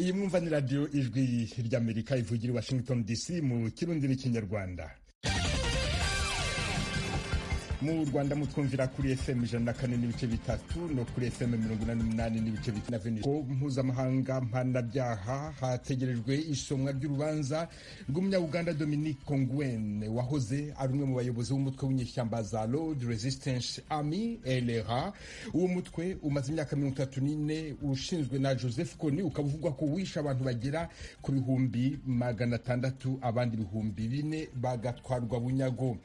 iyi mwumva ni radiyo ijwi ry'Amerika ivugira i Washington DC mu kirundi n'ikinyarwanda. Mu Rwanda mutwumvira kuri FM 104.3 no kuri FM 88.8 na Venus. Ko mpuzamahanga mpanabyaha hategerejwe isomwa ry'urubanza rw'umunya-Uganda Dominique Ongwen wahoze ari umwe mu bayobozi b'umutwe w'inyeshyamba za Lord Resistance Army LRA. Uwo mutwe umaze imyaka 34 ushinzwe na Joseph Kony, ukavugwa ko wisha abantu bagera ku 600, abandi 4,000 bagatwarwa bunyago.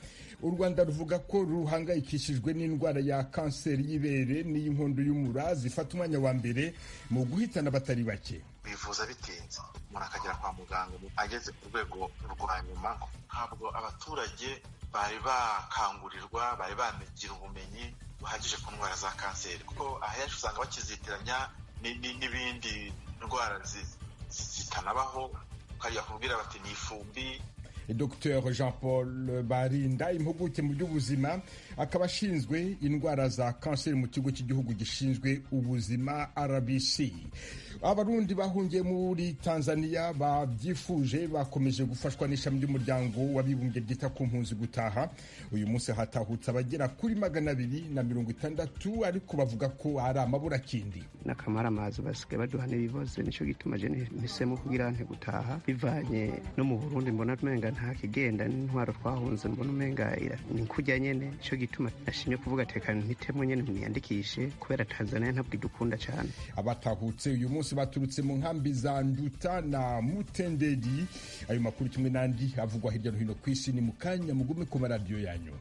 U Rwanda ruvuga ko ruhangayikishijwe n'indwara ya kanseri y'ibere n'iy'inkondo y'umura zifata umwanya wa mbere mu guhitana batari bake. Bivuza bitinze, umuntu akagera kwa muganga ageze ku rwego rwa nyuma. Ntabwo abaturage bari bakangurirwa, bari banagira ubumenyi buhagije ku ndwara za kanseri, kuko ahenshi usanga bakizitiranya n'ibindi ndwara zitanabaho, ukajya kubwira bati ni ifumbi. Dr Jean Paul Barinda, impuguke mu by'ubuzima, akaba ashinzwe indwara za kanseri mu kigo cy'igihugu gishinzwe ubuzima RBC. Abarundi bahungiye muri Tanzania babyifuje bakomeje gufashwa n'ishami ry'umuryango w'abibumbye ryita ku mpunzi gutaha. Uyu munsi hatahutse abagera kuri 260, ariko bavuga ko ari amaburakindi n'akamara amazi basigaye baduha n'ibibazo. Nico gituma je nisemo kugira nte gutaha bivanye no mu Burundi. Mbona tumenga nta kigenda n'intwaro twahunze, mbona umenga ni kujya nyene. Nico gituma nashimye kuvuga tekana ntitemo nyene mwiyandikishe, kubera Tanzania ntabwo idukunda cyane. Abatahutse uyu munsi baturutse mu nkambi za Nduta na Mutenderi. Ayo makuru kimwe n'andi avugwa hirya no hino ku isi ni mukanya, mugume ku maradiyo yanyu.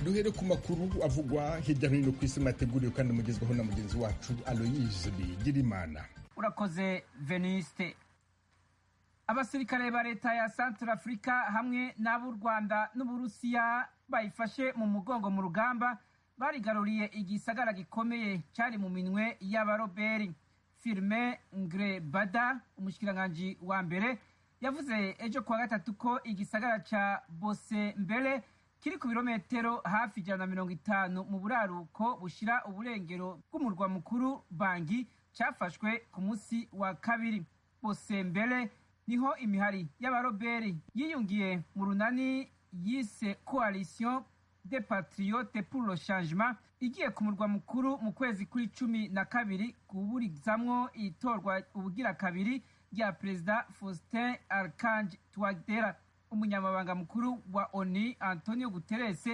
Duhere ku makuru avugwa hirya no hino ku isi mateguriwe kandi mugezweho na mugenzi wacu Aloise Bigirimana. Urakoze Veniste. Abasirikare ba leta ya Centrafrica hamwe n'ab'u Rwanda n'Uburusiya bayifashe mu mugongo mu rugamba barigaruriye igisagara gikomeye cyari mu minwe y'abaroberi. Firmin Ngrebada, umushikiranganji wa mbere, yavuze ejo kuwa gatatu ko igisagara ca Bosembele kiri ku birometero hafi 150 mu buraruko bushira uburengero bw'umurwa mukuru Bangi cyafashwe ku munsi wa kabiri. Bosembele niho imihari y'abaroberi yiyungiye mu runani yise Coalition des Patriotes pour le Changement, igiye ku murwa mukuru mu kwezi kuri 12 kuburizamwo itorwa ubugira kabiri rya Perezida Faustin Archange Touadera. Umunyamabanga mukuru wa ONU Antonio Guterres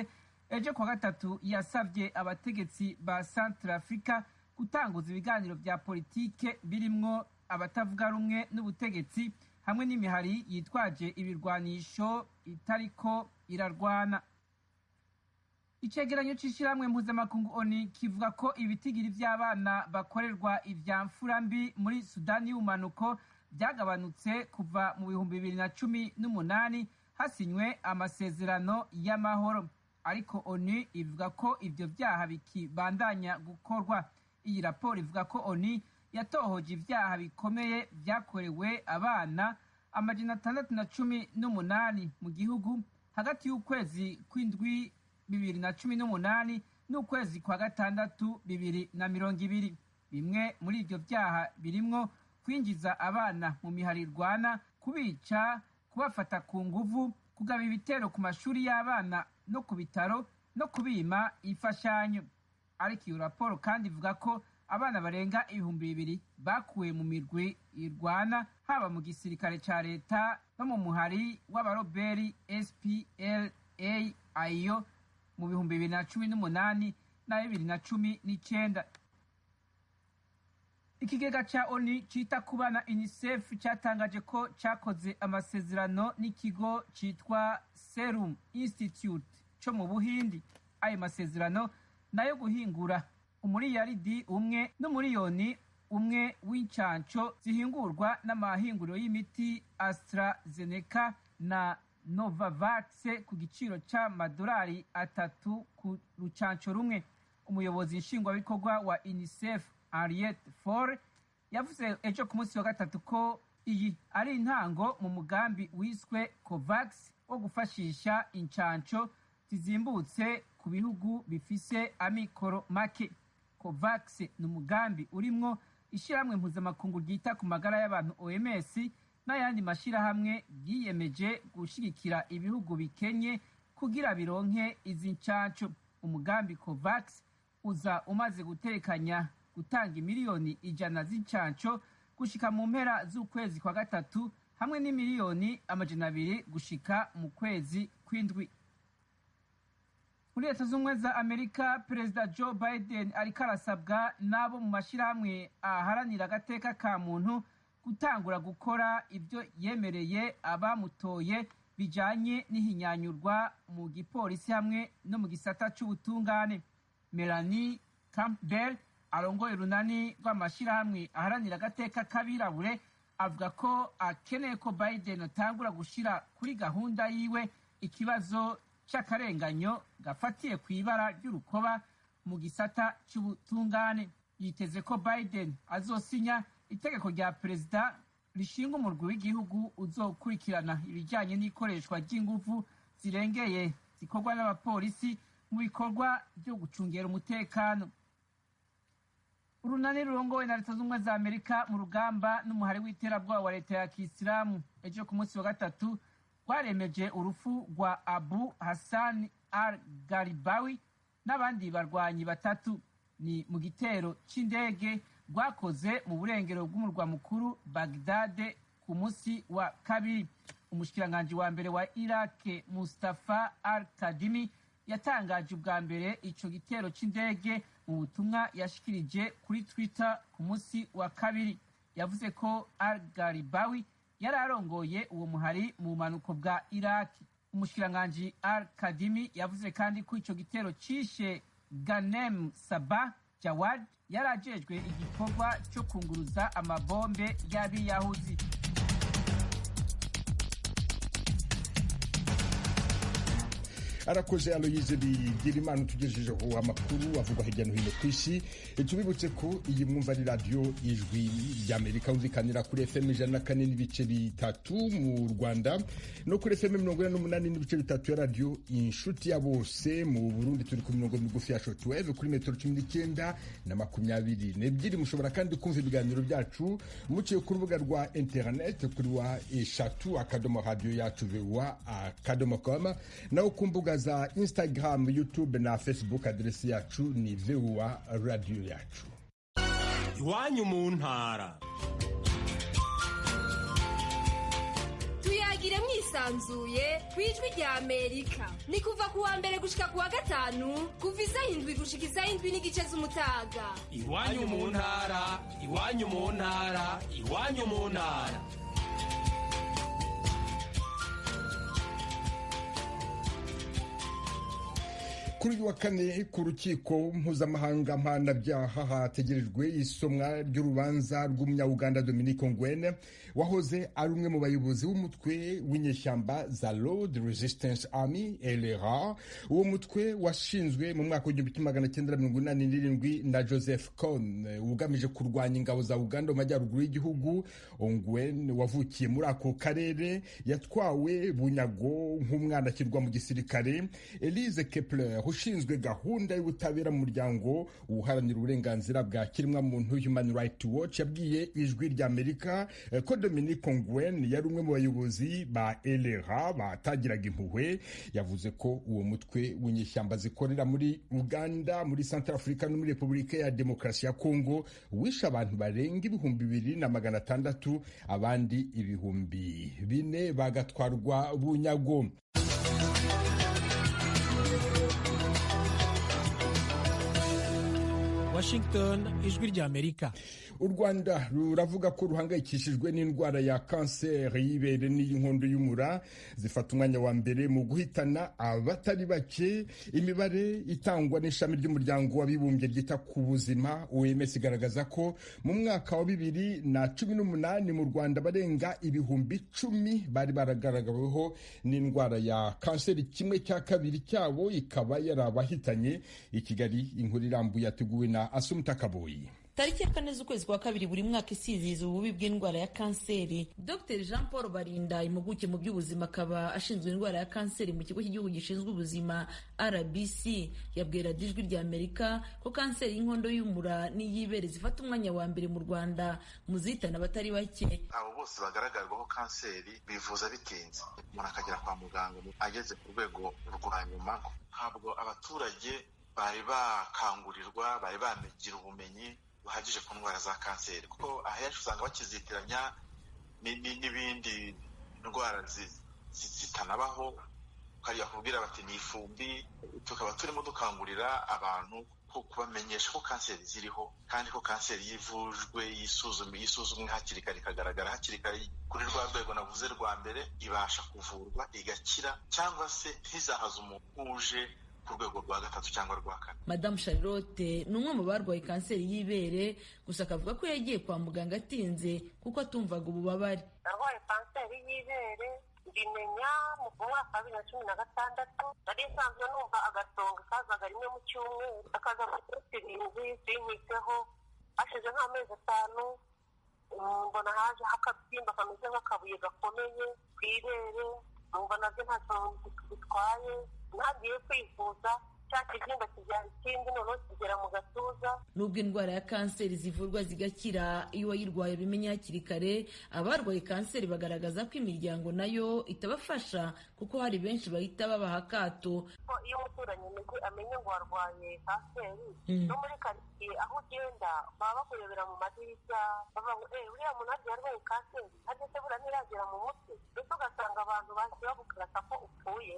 ejo kwa gatatu yasavye abategetsi ba Centrafrica gutanguza ibiganiro vya politike birimwo abatavuga rumwe n'ubutegetsi hamwe n'imihari yitwaje ibirwanisho itariko irarwana. Icegeranyo c'ishirahamwe mpuzamakungu ONU kivuga ko ibitigiri vy'abana bakorerwa ivyamfura mbi muri Sudani y'ubumanuko byagabanutse kuva mu 2018 hasinywe amasezerano y'amahoro, ariko ONU ivuga ko ivyo vyaha bikibandanya gukorwa. Iyi raporo ivuga ko ONU yatohoje ivyaha bikomeye vyakorewe abana 618 mu gihugu hagati y'ukwezi kw'indwi 2018 n'ukwezi kwa gatandatu 2020. Bimwe muri ivyo vyaha birimwo kwinjiza abana mu mihari irwana, kubica, kubafata ku nguvu, kugaba ibitero ku mashuri y'abana no ku bitaro, no kubima imfashanyo. Ariko iyo raporo kandi ivuga ko abana barenga 2,000 bakuwe mu mirwi irwana, haba mu gisirikare ca leta no mu muhari w'abaroberi SPLA-IO mu 2018 na 2019. Ikigega cha ONU cita ku bana UNICEF cyatangaje ko cyakoze amasezerano n'ikigo citwa Serum Institute cyo mu Buhindi. Ayo masezerano nayo guhingura umuriyaridi umwe n'umuriyoni umwe w'incanco zihingurwa n'amahinguriro y'imiti AstraZeneca na Novavax ku giciro c'amadolari 3 ku rucanco rumwe. Umuyobozi nshingwabikorwa wa UNICEF Henriette Fore yavuze ejo ku munsi wa gatatu ko iyi ari intango mu mugambi wiswe COVAX wo gufashisha incanco zizimbutse ku bihugu bifise amikoro make. COVAX ni umugambi urimwo ishyirahamwe mpuzamakungu ryita ku magara y'abantu OMS n'ayandi mashyirahamwe yiyemeje gushyigikira ibihugu bikenye kugira bironke izi ncanco. Umugambi COVAX uza umaze gutekanya gutanga miliyoni 100 z'incanco gushika mu mpera z'ukwezi kwa gatatu hamwe n'imiliyoni 200 gushika mu kwezi kw'indwi. Muri Leta z'Ubumwe za Amerika, Perezida Joe Biden ariko arasabwa n'abo mu mashyirahamwe aharanira agateka ka muntu gutangura gukora ibyo yemereye abamutoye bijanye n'ihinyanyurwa mu gipolisi hamwe no mu gisata c'ubutungane. Melanie Campbell arongoye urunani rw'amashyirahamwe aharanira agateka k'abirabure avuga ko akeneye ko Biden atangura gushira kuri gahunda yiwe ikibazo c'akarenganyo gafatiye kw'ibara ry'urukoba mu gisata c'ubutungane. Yiteze ko Biden azosinya itegeko rya perezida rishinga umurwi w'igihugu uzokurikirana ibijyanye n'ikoreshwa ry'inguvu zirengeye zikorwa n'abapolisi mu bikorwa byo gucungera umutekano. Urunani rurongowe na Leta z'Ubumwe za Amerika mu rugamba n'umuhari w'iterabwoba wa leta ya Kisilamu ejo ku munsi wa gatatu rwaremeje urupfu rwa Abu Hassan al-Gharibawi n'abandi barwanyi batatu. Ni mu gitero c'indege rwakoze mu burengero bw'umurwa mukuru Baghdad ku munsi wa kabiri. Umushikiranganji wa mbere wa Iraq Mustafa al-Kadhimi yatangaje ubwa mbere ico gitero c'indege mu butumwa yashikirije kuri Twitter ku munsi wa kabiri. Yavuze ko al-Gharibawi yari arongoye uwo muhari mu bumanuko bwa Iraq. Umushikiranganji al-Kadhimi yavuze kandi ko ico gitero cishe Ghanem Sabah Jawad yari ajejwe igikorwa cyo kunguruza amabombe y'abiyahuzi. Arakoze Aloyize Bigirimana tugejejeho amakuru avugwa hirya no hino ku isi. Tubibutse ko iyi mwumva ari radio Ijwi ry'Amerika umvikanira kuri FM 104.3 mu Rwanda no kuri FM 88.3 ya radio Inshuti ya Bose. Mu Burundi turi ku mirongo migufi ya shortwave kuri metero 19 na 22. Mushobora kandi kumva ibiganiro byacu muciye ku rubuga rwa internet kuri wa eshatu akadomo radio yacu voa.com na ukumbuga za Instagram, YouTube na Facebook. Adresi yacu ni VOA Radio yacu. Iwanyu mu ntara. Tuyagire mwisanzuye kwijwi rya Amerika. Ni kuva kuwa mbere gushika kuwa gatanu kuva isaha 7 gushika isaha 7:30 z'umutaga. Iwanyu mu ntara, iwanyu mu ntara, iwanyu mu ntara. Kuri uyu wa kane ku rukiko mpuzamahanga mpanabyaha hategerejwe isomwa ry'urubanza rw'umunya-Uganda Dominique Ongwen wahoze ari umwe mu bayobozi b'umutwe w'inyeshyamba za Lord Resistance Army LRA. Uwo mutwe washinzwe mu mwaka w'1987 na Joseph Kony ugamije kurwanya ingabo za Uganda mu majyaruguru y'igihugu. Ongwen wavukiye muri ako karere yatwawe bunyago nk'umwana akirwa mu gisirikare. Elise Kepler ushinzwe gahunda y'ubutabera mu muryango uharanira uburenganzira bwa kiremwamuntu Human Rights Watch yabwiye Ijwi ry'Amerika ko Dominique Ongwen yari umwe mu bayobozi ba LRA batagiraga impuhwe. Yavuze ko uwo mutwe w'inyeshyamba zikorera muri Uganda, muri Central Africa no muri Repubulika ya Demokarasi ya Congo wishe abantu barenga 2,600 abandi 4,000 bagatwarwa bunyago. Washington, Ijwi ry'Amerika. U Rwanda ruravuga ko ruhangayikishijwe n'indwara ya kanseri y'ibere n'iy'inkondo y'umura zifata umwanya wa mbere mu guhitana abatari bake. Imibare itangwa n'ishami ry'umuryango w'abibumbye ryita ku buzima OMS igaragaza ko mu mwaka wa 2018 mu Rwanda barenga 10,000 bari baragaragaweho n'indwara ya kanseri, kimwe cya kabiri cyabo ikaba yarabahitanye. I Kigali inkuru irambuye yateguwe na Asumta Kaboyi. tariki ya 4 z'ukwezi kwa kabiri buri mwaka isizihiza ububi bw'indwara ya kanseri. Dr Jean Paul Barinda, impuguke mu by'ubuzima akaba ashinzwe indwara ya kanseri mu kigo cy'igihugu gishinzwe ubuzima RBC, yabwira Ijwi rya Amerika ko kanseri y'inkondo y'umura n'iy'ibere zifata umwanya wa mbere mu Rwanda mu zihitana abatari bake. Abo bose bagaragarwaho kanseri bivuza bitinze, umuntu akagera kwa muganga ageze ku rwego rwa nyuma. Ntabwo abaturage bari bakangurirwa, bari banagira ubumenyi buhagije ku ndwara za kanseri, kuko ahenshi usanga bakizitiranya n'ibindi ndwara zitanabaho, ukajya kubwira bati ni ifumbi. Tukaba turimo dukangurira abantu kubamenyesha ko kanseri ziriho, kandi ko kanseri yivujwe yisuzumwe hakiri kare, ikagaragara hakiri kare kuri rwa rwego navuze rwa mbere, ibasha kuvurwa igakira, cyangwa se ntizahaze umuntu uje ku rwego rwa gatatu cyangwa rwa kane. Madamu Charlotte ni umwe mu barwaye kanseri y'ibere, gusa akavuga ko yagiye kwa muganga atinze kuko atumvaga ububabare. Narwaye kanseri y'ibere mbimenya mu mwaka wa 2016. Nari nsanzwe numva agasonga kazaga rimwe mu cyumweru, akaza kuri irindwi sinyiteho. Hashize nk'amezi 5 mbona haje akabyimba kameze nk'akabuye gakomeye ku ibere, numva nabyo ntacyo bitwaye. Nagiye kwivuza, cya kibyimba kibyara ikindi, noneho kigera mu gatuza. Nubwo indwara ya kanseri zivurwa zigakira iyo wayirwaye bimenya hakiri kare, abarwaye kanseri bagaragaza ko imiryango nayo itabafasha kuko hari benshi bahita babaha akato. Iyo umuturanyi amenye ngo warwaye kanseri, no muri karitsiye aho ugenda baba bakurebera mu madirishya, bavuga ngo uriya muntu agiye arwaye kanseri, ageze buriya ntiragera mu mutwe. Ndetse ugasanga abantu bagiye bagukarata ko upfuye,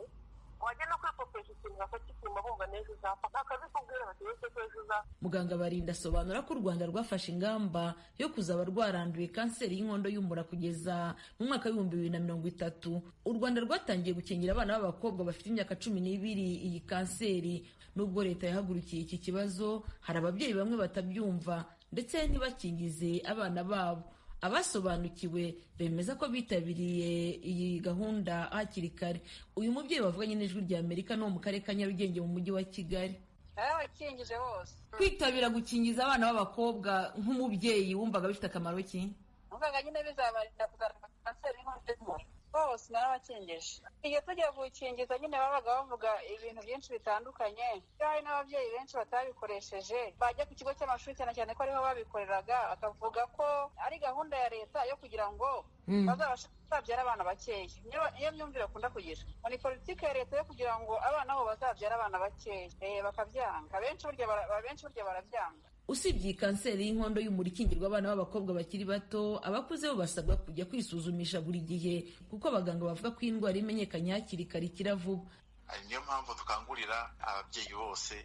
wajya no kwipopesha ikintu bakakipima bumva neza uzapfa, bakabikubwira bati wese ko ejo uzapfa. Muganga Barinda asobanura ko u Rwanda rwafashe ingamba yo kuzaba rwaranduye kanseri y'inkondo y'umura kugeza mu mwaka wa 2030. U Rwanda rwatangiye gukingira abana b'abakobwa bafite imyaka 12 iyi kanseri. Nubwo leta yahagurukiye iki kibazo, hari ababyeyi bamwe batabyumva ndetse ntibakingize abana babo. Abasobanukiwe bemeza ko bitabiriye iyi gahunda hakiri kare. Uyu mubyeyi bavuganye n'Ijwi rya Amerika no mu karere ka Nyarugenge mu mujyi wa Kigali. Abakingije bose. Kwitabira gukingiza abana b'abakobwa nk'umubyeyi wumvaga bifite akamaro ki? Umvaga nyine bizabarinda kuzarwara kanseri y'inkondo y'umura. Bose narabakingije. Iyo tujya gukingiza nyine babaga bavuga ibintu byinshi bitandukanye. Hari n'ababyeyi benshi batabikoresheje, bajya ku kigo cy'amashuri cyane cyane ko ariho babikoreraga, akavuga ko ari gahunda ya leta yo kugira ngo bazabashe kuzabyara abana bakeya. Iyo myumvire akunda kugira, ni politiki ya leta yo kugira ngo abana bo bazabyara abana bakeya, bakabyanga. Benshi burya barabyanga. Usibye kanseri y'inkondo y'umura ikingirwa abana b'abakobwa bakiri bato, abakuze bo basabwa kujya kwisuzumisha buri gihe kuko abaganga bavuga ko indwara imenyekanye hakiri kare ikira vuba. Niyo mpamvu dukangurira ababyeyi bose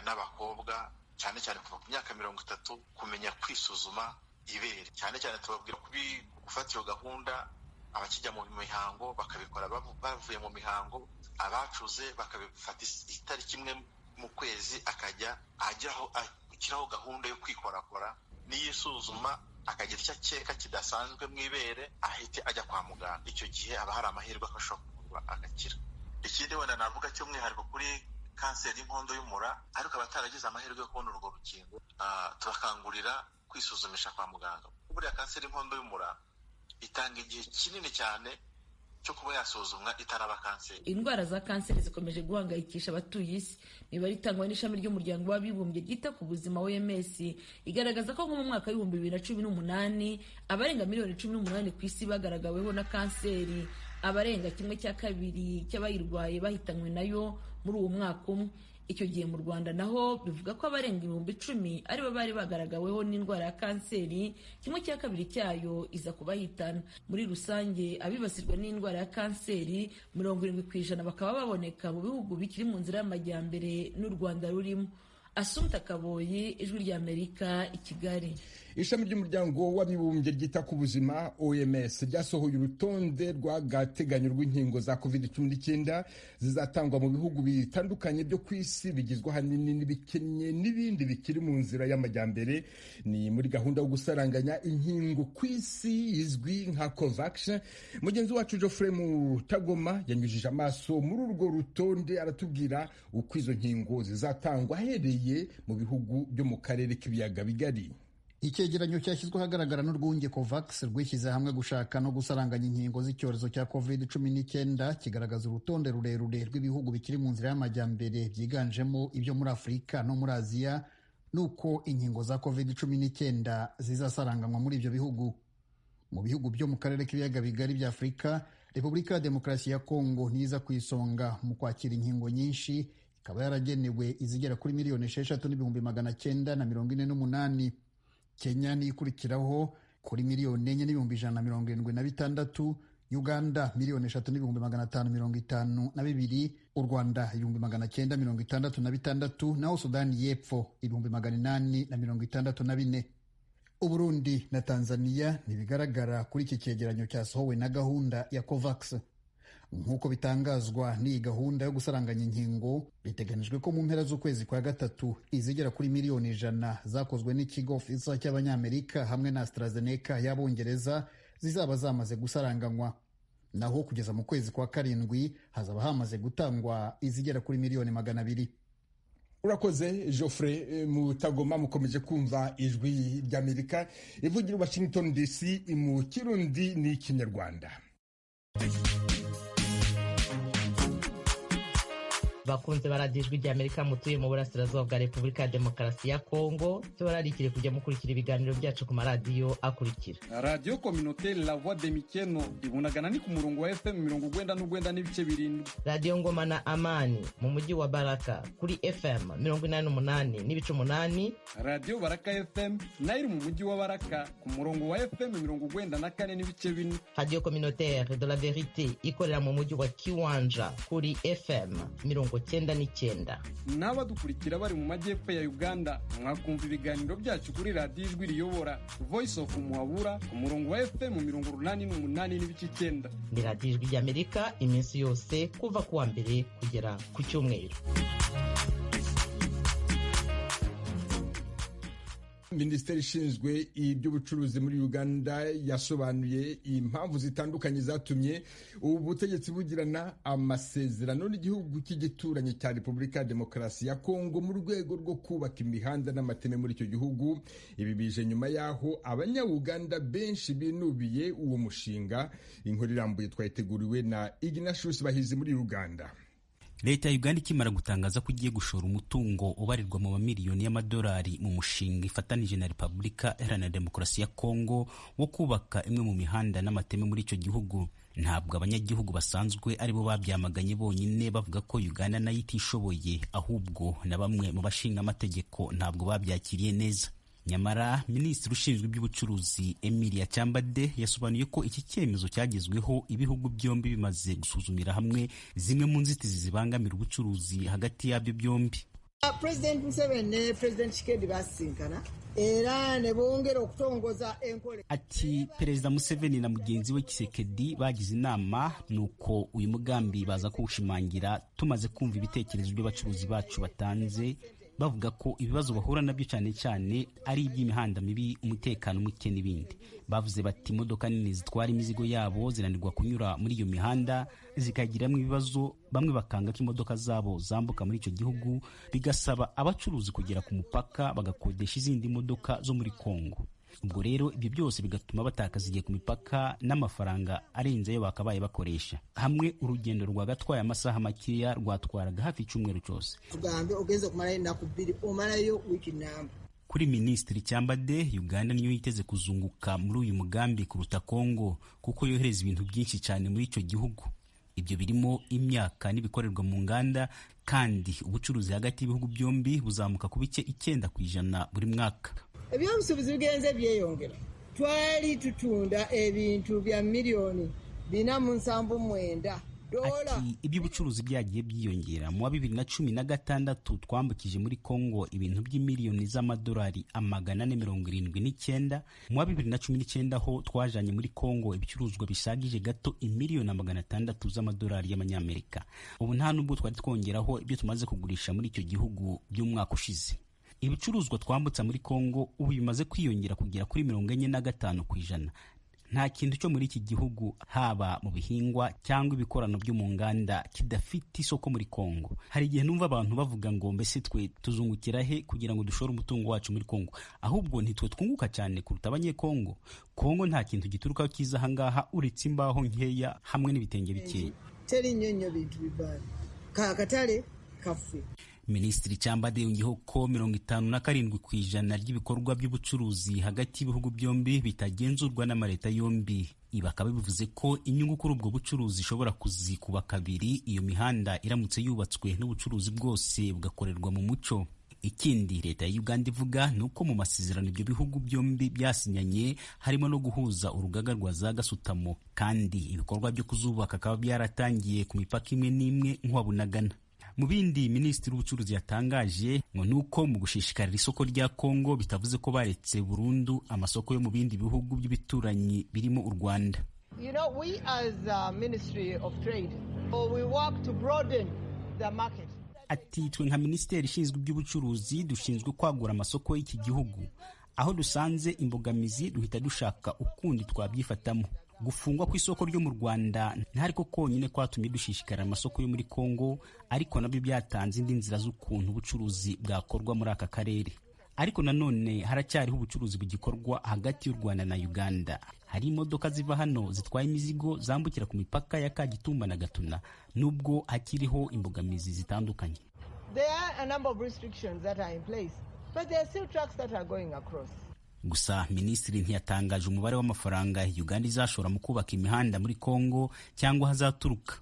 n'abakobwa cyane cyane kuva ku myaka 30 kumenya kwisuzuma ibere. Cyane cyane tubabwira gufata iyo gahunda abakijya mu mihango bakabikora bavuye mu mihango, abacuze bakabifata itariki imwe mu kwezi akajya ashyiraho gahunda yo kwikorakora, n'iyisuzuma akagira icyo akeka kidasanzwe mu ibere ahite ajya kwa muganga. Icyo gihe aba hari amahirwe ko ashobora kuvurwa agakira. Ikindi wenda navuga cy'umwihariko kuri kanseri y'inkondo y'umura, ariko abataragize amahirwe yo kubona urwo rukingo, turakangurira kwisuzumisha kwa muganga. Buriya kanseri y'inkondo y'umura itanga igihe kinini cyane cyo kuba yasuzumwa itaraba kanseri. Indwara za kanseri zikomeje guhangayikisha abatuye isi. Imibare itangwa n'ishami ry'umuryango w'abibumbye ryita ku buzima OMS igaragaza ko nko mu mwaka wa 2018 abarenga miliyoni 18 ku isi bagaragaweho na kanseri, abarenga 1/2 cy'abayirwaye bahitanywe nayo muri uwo mwaka umwe. Icyo gihe mu Rwanda naho bivuga ko abarenga 10,000 aribo bari bagaragaweho n'indwara ya kanseri, 1/2 cyayo iza kubahitana. Muri rusange abibasirwa n'indwara ya kanseri 70% bakaba baboneka mu bihugu bikiri mu nzira y'amajyambere n'u Rwanda rurimo. Assumpta Kaboyi, Ijwi rya Amerika, i Kigali. Ishami ry'umuryango w'abibumbye ryita ku buzima OMS ryasohoye urutonde rw'agateganyo rw'inkingo za COVID-19 zizatangwa mu bihugu bitandukanye byo ku isi bigizwe ahanini n'ibikennye n'ibindi bikiri mu nzira y'amajyambere. Ni muri gahunda yo gusaranganya inkingo ku isi izwi nka COVAX. Mugenzi wacu Geoffrey Mutagoma yanyujije amaso muri urwo rutonde, aratubwira uko izo nkingo zizatangwa ahereye mu bihugu byo mu karere k'ibiyaga bigari. icyegeranyo cyashyizwe ahagaragara n'urwunge COVAX rwishyize hamwe gushaka no gusaranganya inkingo z'icyorezo cya COVID-19 kigaragaza urutonde rurerure rw'ibihugu bikiri mu nzira y'amajyambere byiganjemo ibyo muri Afurika no muri Aziya, nuko inkingo za COVID-19 zizasaranganywa muri ibyo bihugu. Mu bihugu byo mu karere k'ibiyaga bigari bya Afurika, Repubulika ya Demokarasi ya Kongo niza ku isonga mu kwakira inkingo nyinshi, ikaba yaragenewe izigera kuri 6,948,048. Kenya ni ikurikiraho kuri 4,176,000, Uganda 3,552,000, u Rwanda 966,000, naho Sudani y'Epfo 864,000. Uburundi na Tanzania ntibigaragara kuri iki cyegeranyo cyasohowe na gahunda ya COVAX. Nk'uko bitangazwa n'iyi gahunda yo gusaranganya inkingo, biteganijwe ko mu mpera z'ukwezi kwa gatatu izigera kuri 100,000,000 zakozwe n'ikigo Pfizer cy'Abanyamerika hamwe na AstraZeneca y'Abongereza zizaba zamaze gusaranganywa, naho kugeza mu kwezi kwa karindwi hazaba hamaze gutangwa izigera kuri 200,000,000. Urakoze Geoffrey Mutagoma. Mukomeje kumva ijwi ry'Amerika ivugira Washington DC mu Kirundi n'Ikinyarwanda. bakunze baradijwe ry'Amerika mutuye mu burasirazuba bwa Repubulika ya Demokarasi ya Kongo, tubararikire kujya mukurikira ibiganiro byacu ku maradiyo akurikira: Radio Communautaire La Voix de Mikeno ibunagana ni ku murongo wa FM 99.7, Radio Ngoma na Amani mu mujyi wa Baraka kuri FM 88.8, Radio Baraka FM nayo mu mujyi wa Baraka ku murongo wa FM 94.4, Radio Communautaire de la Verite ikorera mu mujyi wa Kiwanja kuri FM 99. N'abadukurikira bari mu majyepfo ya Uganda mwakumva ibiganiro byacu kuri Radio Ijwi Riyobora Voice of Muhabura ku murongo wa FM 88.9. Ni Radio Ijwi ry'Amerika iminsi yose kuva kuwa mbere kugera ku cyumweru. Minisiteri ishinzwe iby'ubucuruzi muri Uganda yasobanuye impamvu zitandukanye zatumye ubutegetsi bugirana amasezerano n'igihugu cy'igituranyi cya Repubulika ya Demokarasi ya Kongo mu rwego rwo kubaka imihanda n'amateme muri icyo gihugu. Ibi bije nyuma y'aho abanya-Uganda benshi binubiye uwo mushinga. Inkuru irambuye twayiteguriwe na Ignatius Bahizi muri Uganda. Leta ya Uganda ikimara gutangaza ko igiye gushora umutungo ubarirwa mu mamiliyoni y'amadolari mu mushinga ifatanije na Repubulika Iharanira Demokarasi ya Kongo wo kubaka imwe mu mihanda n'amateme muri icyo gihugu, ntabwo abanyagihugu basanzwe aribo babyamaganye bonyine bavuga ko Uganda nayo itishoboye, ahubwo na bamwe mu bashinga amategeko ntabwo babyakiriye neza. Nyamara Minisitiri ushinzwe iby'ubucuruzi Emilia Chambade yasobanuye ko iki cyemezo cyagezweho ibihugu byombi bimaze gusuzumira hamwe zimwe mu nzitizi zibangamira ubucuruzi hagati y'abyo byombi. President Museveni President Tshisekedi basinkana era ne bongera okutongoza enkole. Ati Perezida Museveni na mugenzi we Tshisekedi bagize inama, nuko uyu mugambi baza kuwushimangira tumaze kumva ibitekerezo by'abacuruzi bacu batanze, bavuga ko ibibazo bahura nabyo cyane cyane ari iby'imihanda mibi, umutekano muke n'ibindi. Bavuze bati imodoka nini zitwara imizigo yabo zinanirwa kunyura muri iyo mihanda, zikagiramo ibibazo, bamwe bakanga ko imodoka zabo zambuka muri icyo gihugu, bigasaba abacuruzi kugera ku mupaka bagakodesha izindi modoka zo muri Kongo. Ubwo rero ibyo byose bigatuma batakaza igihe ku mipaka n'amafaranga arenze ayo bakabaye bakoresha. Hamwe urugendo rwagatwaye amasaha makeya rwatwaraga hafi icyumweru cyose. Tugambe ugeze kumara nakubiri umarayo wiki namba. Kuri Minisitiri Cyambade, Uganda niyo yiteze kuzunguka muri uyu mugambi kuruta Kongo kuko yohereza ibintu byinshi cyane muri icyo gihugu. Ibyo birimo imyaka n'ibikorerwa mu nganda, kandi ubucuruzi hagati y'ibihugu byombi buzamuka ku bice 9% buri mwaka. Ebyobusuubuzi bigenze byeyongera. Twali tutunda ebintu bya miliyoni 479 dola. Ati iby'ubucuruzi byagiye byiyongera. Mu 2016 twambukije muri Kongo ibintu by'imiliyoni z'amadolari 479. Mu 2019 ho twajanye muri Kongo ibicuruzwa bisagije gato imiliyoni 600 z'amadolari y'amanyamerika. Ubu nta nubwo twari twongeraho ibyo tumaze kugurisha muri icyo gihugu by'umwaka ushize. Ibicuruzwa twambutsa muri Kongo ubu bimaze kwiyongera kugera kuri 45%. nta kintu cyo muri iki gihugu haba mu bihingwa cyangwa ibikorano byo mu nganda kidafite isoko muri Kongo. Hari igihe numva abantu bavuga ngo mbese twe tuzungukira he kugira ngo dushore umutungo wacu muri Kongo, ahubwo ntitwe twunguka cyane kuruta abanyekongo. Kongo nta kintu giturukaho kiza ahangaha uretse imbaho nkeya hamwe n'ibitenge bikeya. teri nyonyo bintu bibana kakatale kafe. Minisitiri Cyambade yongeyeho ko 57% ry'ibikorwa by'ubucuruzi hagati y'ibihugu byombi bitagenzurwa n'amaleta yombi. Ibi akaba bivuze ko inyungu kuri ubwo bucuruzi ishobora kuzikuba kabiri iyo mihanda iramutse yubatswe n'ubucuruzi bwose bugakorerwa mu muco. Ikindi leta ya Uganda ivuga ni uko mu masezerano ibyo bihugu byombi byasinyanye harimo no guhuza urugaga rwa za gasutamo, kandi ibikorwa byo kuzubaka akaba byaratangiye ku mipaka imwe n'imwe nk'uwabunagana. Mu bindi Minisitiri w'ubucuruzi yatangaje ngo nuko mu gushishikarira isoko rya Kongo bitavuze ko baretse burundu amasoko yo mu bindi bihugu by'ibituranyi birimo u Rwanda. We as a Ministry of Trade, we work to broaden the market. Ati twe nka Minisiteri ishinzwe iby'ubucuruzi dushinzwe kwagura amasoko y'iki gihugu. Aho dusanze imbogamizi duhita dushaka ukundi twabyifatamo. Gufungwa kw'isoko ryo mu Rwanda ntariko konyine kwatumye dushishikarira amasoko yo muri Kongo, ariko nabyo byatanze indi nzira z'ukuntu ubucuruzi bwakorwa muri aka karere. Ariko nanone haracyariho ubucuruzi bugikorwa hagati y'u Rwanda na Uganda. Hari imodoka ziva hano zitwaye imizigo zambukira ku mipaka ya Kagitumba na Gatuna, nubwo hakiriho imbogamizi zitandukanye. There are a number of restrictions that are in place, but there are still trucks that are going across. Gusa minisitiri ntiyatangaje umubare w'amafaranga Uganda izashora mu kubaka imihanda muri Kongo cyangwa hazaturuka.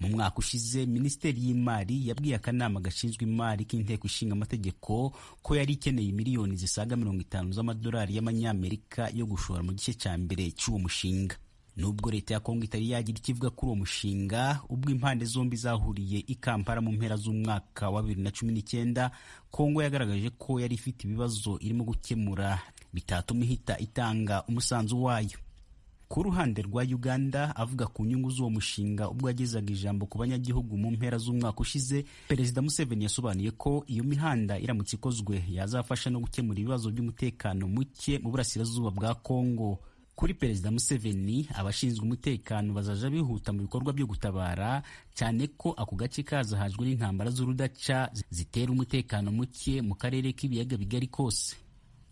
Mu mwaka ushize Minisiteri y'Imari yabwiye akanama gashinzwe imari k'inteko ishinga amategeko ko yari ikeneye miliyoni zisaga 50 z'amadolari y'amanyamerika yo gushora mu gice cya mbere cy'uwo mushinga. Nubwo leta ya Kongo itari yagira ikivuga kuri uwo mushinga, ubwo impande zombi zahuriye i Kampala mu mpera z'umwaka wa 2019, Kongo yagaragaje ko yari ifite ibibazo irimo gukemura bitatuma ihita itanga umusanzu wayo. Ku ruhande rwa Uganda, avuga ku nyungu z'uwo mushinga ubwo yagezaga ijambo ku banyagihugu mu mpera z'umwaka ushize, Perezida Museveni yasobanuye ko iyo mihanda iramutse ikozwe yazafasha no gukemura ibibazo by'umutekano muke mu burasirazuba bwa Kongo. Kuri Perezida Museveni, abashinzwe umutekano bazaja bihuta mu bikorwa byo gutabara, cyane ko ako gace kazahajwe n'intambara z'urudaca zitera umutekano muke mu karere k'ibiyaga bigari kose.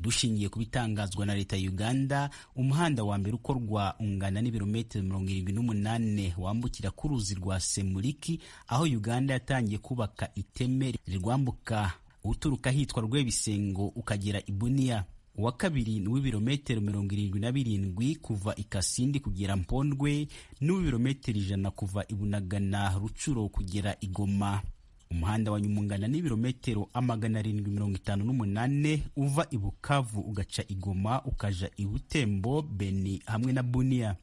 Dushingiye ku bitangazwa na leta ya Uganda, umuhanda wa mbere ukorwa ungana n'ibirometero 78 wambukira ku ruzi rwa Semuliki, aho Uganda yatangiye kubaka iteme rirwambuka uturuka hitwa Rwebisengo ukagera i Bunia. Uwa kabiri ni w'ibirometero 77 kuva i Kasindi kugera Mpondwe, n'uw'ibirometero 100 kuva i Bunagana Rucuro kugera i Goma. Umuhanda wa nyumungana n'ibirometero 758 uva i Bukavu ugaca i Goma ukaja i Butembo, Beni hamwe na Bunia.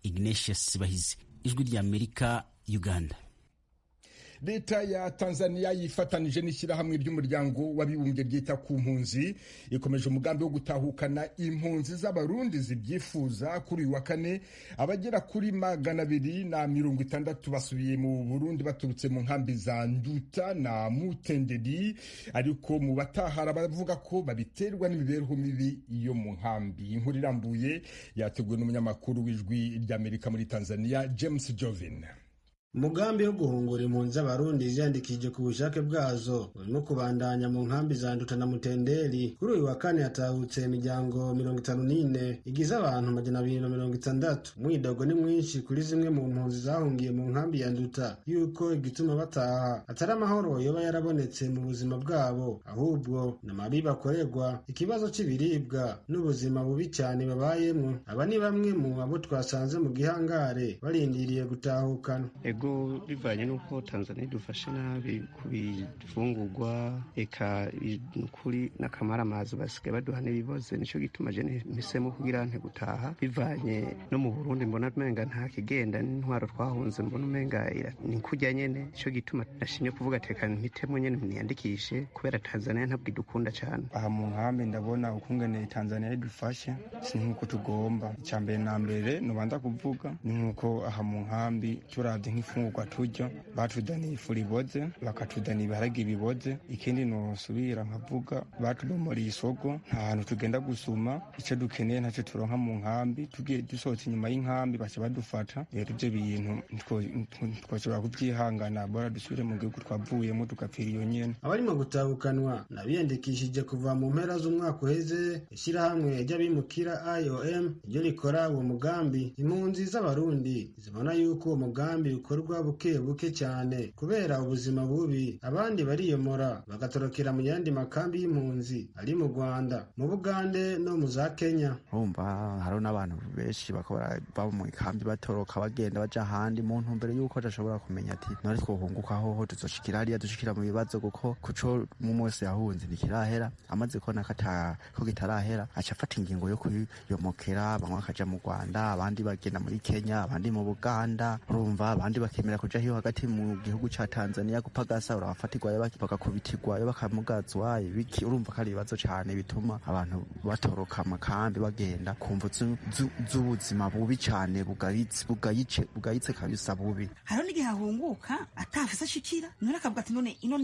Ignatius Bahizi, Ijwi ry'Amerika, Uganda. Leta ya Tanzania yifatanije n'ishyirahamwe ry'umuryango w'abibumbye ryita ku mpunzi ikomeje umugambi wo gutahukana impunzi z'abarundi zibyifuza. Kuri uyu wa kane abagera kuri 260 basubiye mu Burundi baturutse mu nkambi za Nduta na Mutenderi, ariko mu batahara bavuga ko babiterwa n'imibereho mibi yo mu nkambi. Inkuru irambuye yateguwe n'umunyamakuru w'Ijwi ry'Amerika muri Tanzania, James Jovin. Umugambi wo guhungura impunzi z'abarundi ziyandikije ku bushake bwazo urimo kubandanya mu nkambi za Nduta na Mutenderi. Kuri uyu wa kane hatahutse imiryango 54 igize abantu 260. Umwidogo ni mwinshi kuri zimwe mu mpunzi zahungiye mu nkambi ya Nduta yuko igituma bataha atari amahoro yoba yarabonetse mu buzima bwabo, ahubwo n'amabi bakorerwa, ikibazo cy'ibiribwa n'ubuzima bubi cyane babayemo. Aba ni bamwe mu abo twasanze mu gihangare barindiriye gutahukana. Bivanye n'uko Tanzania idufashe nabi ku bifungurwa, eka kuri n'akamaramazi basigaye baduha n'ibibazo. Nicyo gituma je mpisemo kugira nte gutaha. Bivanye no mu Burundi mbona umenga nta kigenda, n'intwaro twahunze mbona umenga ni kujya nyene. Nicyo gituma nashimye kuvuga tekana mpitemo nyene niyandikishe, kubera Tanzania ntabwo idukunda cyane. Aha mu nkambi ndabona ukungene Tanzania idufashe si nkuko tugomba. Icyambere na mbere nubanza kuvuga ni nkuko aha mu nkambi turavye udufungurwa turya batudaniye ifu riboze bakatudana ibiharage biboze. Ikindi nosubira nkavuga batubomoriye isoko, nta hantu tugenda gusuma, icyo dukeneye ntacyo turonka mu nkambi, tugiye dusohotse inyuma y'inkambi baca badufata. Rero ibyo bintu twashobora kubyihangana, bora dusubire mu gihugu twavuyemo tugapfira iyo nyene. Abarimo gutahukanwa nabiyandikishije kuva mu mpera z'umwaka uheze, ishyirahamwe ry'abimukira IOM ryo rikora uwo mugambi. Impunzi z'abarundi zibona yuko uwo mugambi ukorwa buke buke cyane kubera ubuzima bubi, abandi bariyomora bagatorokera mu yandi makambi y'impunzi ari mu Rwanda, mu Bugande no mu za Kenya. Urumva hariho n'abantu benshi bakora baba mu ikambi batoroka bagenda baja ahandi mu ntumbero y'uko adashobora kumenya ati none twohunguka hoho tuzoshikira hariya dushikira mu bibazo, kuko kuco mu wese yahunze ntikirahera. Amaze kubona ko kitarahera aca afata ingingo yo kuyomokera, bamwe bakaja mu Rwanda, abandi bagenda muri Kenya, abandi mu Buganda. Urumva abandi bakemera kuja hiyo hagati mu gihugu ca Tanzania gupagasa, urabafatirwayo bakakubitirwayo bakamugazwayo biki. Urumva ko ari ibibazo cane bituma abantu batoroka amakambi bagenda kumva z'ubuzima bubi cane bugayitse kabisa bubi. Hariho n'igihe ahunguka atafise ashikira, none akavuga ati none ino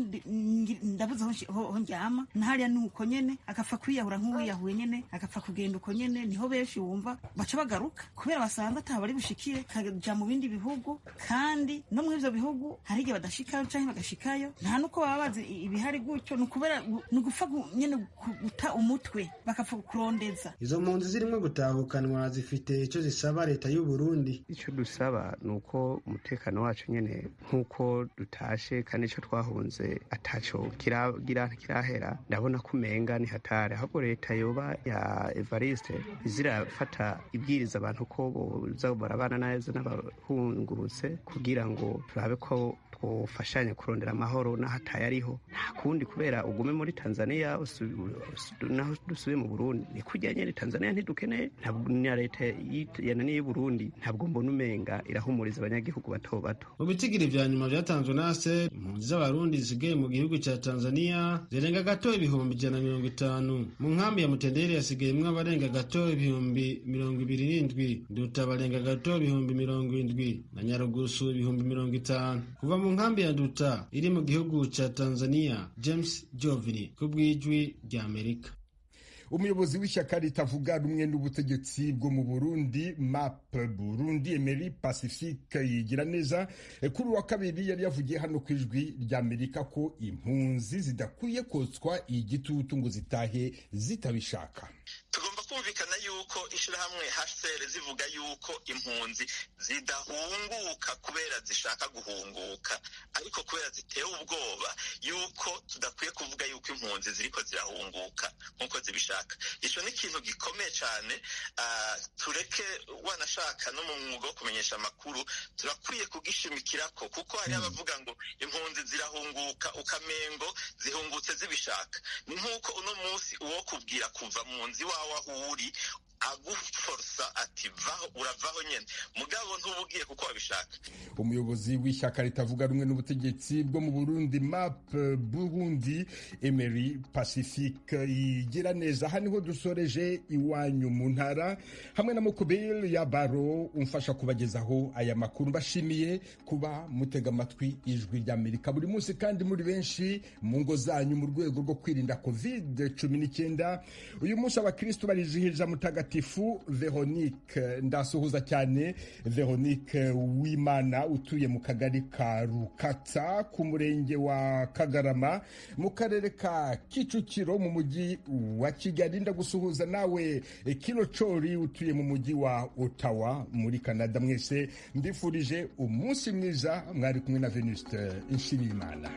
ndabuze ho njyama, nahariya nuko nyene agapfa kwiyahura nk'uwiyahuye nyene, agapfa kugenda uko nyene. Niho benshi wumva baca bagaruka kubera basanze atabari bushikire, kaja mu bindi bihugu, kandi no muri ivyo bihugu hari igihe badashikayo canke bagashikayo nta nuko baba bazi ibihari gutyo, nukubera nugufa nyene guta umutwe bakapfa kurondeza. Izo mpunzi zirimo gutahukanwa zifite ico zisaba leta y'u Burundi. Ico dusaba nuko umutekano wacu nyene nkuko dutashe kandi ico twahunze ataco kirahera. Ndabona kumenga ni hatari, ahubwo leta yoba ya Evariste izirafata ibwiriza abantu ko boza barabana neza n'abahungurutse, kugira ngo turabe ko twofashanya kurondera amahoro n'ahataye ariho. Nta kundi kubera ugume muri Tanzania naho dusubiye mu Burundi ni kujya nyene. Tanzania ntidukeneye, ntabwo na leta yananiye y'u Burundi ntabwo mbona umenga irahumuriza abanyagihugu bato bato. Mu bitigiri vya nyuma vyatanzwe na ASER, impunzi z'abarundi zisigaye mu gihugu ca Tanzania zirenga gato ibihumbi 150. Mu nkambi ya Mutenderi hasigayemwo abarenga gato ibihumbi 27, Nduta barenga gato ibihumbi 70 na Nyarugusu ibihumbi 50. Kuva mu nkambi ya Nduta iri mu gihugu ca Tanzania, James Jovini kubw'ijwi rya Amerika. Umuyobozi w'ishyaka ritavuga rumwe n'ubutegetsi bwo mu Burundi MAP Burundi, Emery Pacifique Yigiraneza, kuri wa kabiri yari yavugiye hano ku ijwi rya Amerika ko impunzi zidakwiye kotswa igitutu ngo zitahe zitabishaka. Tugomba kumvikana yuko ishirahamwe HCR zivuga yuko impunzi zidahunguka kubera zishaka guhunguka, ariko kubera zitewe ubwoba yuko tudakwiye kuvuga yuko impunzi ziriko zirahunguka nkuko zibishaka. Ico ni ikintu gikomeye cane. Tureke wanashaka no mu mwuga wo kumenyesha amakuru turakwiye kugishimikirako, kuko hari abavuga ngo impunzi zirahunguka ukamengo zihungutse zibishaka. Ni nkuko uno munsi uwo kubwira kuva mu nzi wawe aho uri aguforsa ati vaho uravaho nyene, mugabo ntubugiye kuko wabishaka. Umuyobozi w'ishyaka ritavuga rumwe n'ubutegetsi bwo mu Burundi MAP Burundi, Emery Pacifique Yigiraneza. Aha niho dusoreje iwanyu mu ntara hamwe na Mukubeli ya Baro umfasha kubagezaho aya makuru. Mbashimiye kuba mutega amatwi ijwi rya Amerika buri munsi kandi muri benshi mu ngo zanyu mu rwego rwo kwirinda COVID-19. Uyu munsi abakristo barizihiriza mutagatifu Veronique. Ndasuhuza cyane Veronique Wimana utuye mu kagari ka Rukatsa ku murenge wa Kagarama mu karere ka Kicukiro mu mujyi wa Kigali. Ndagusuhuza nawe Kilocori utuye mu mujyi wa Ottawa muri Canada. Mwese mbifurije umunsi mwiza. Mwari kumwe na Venuste Nshimiyimana.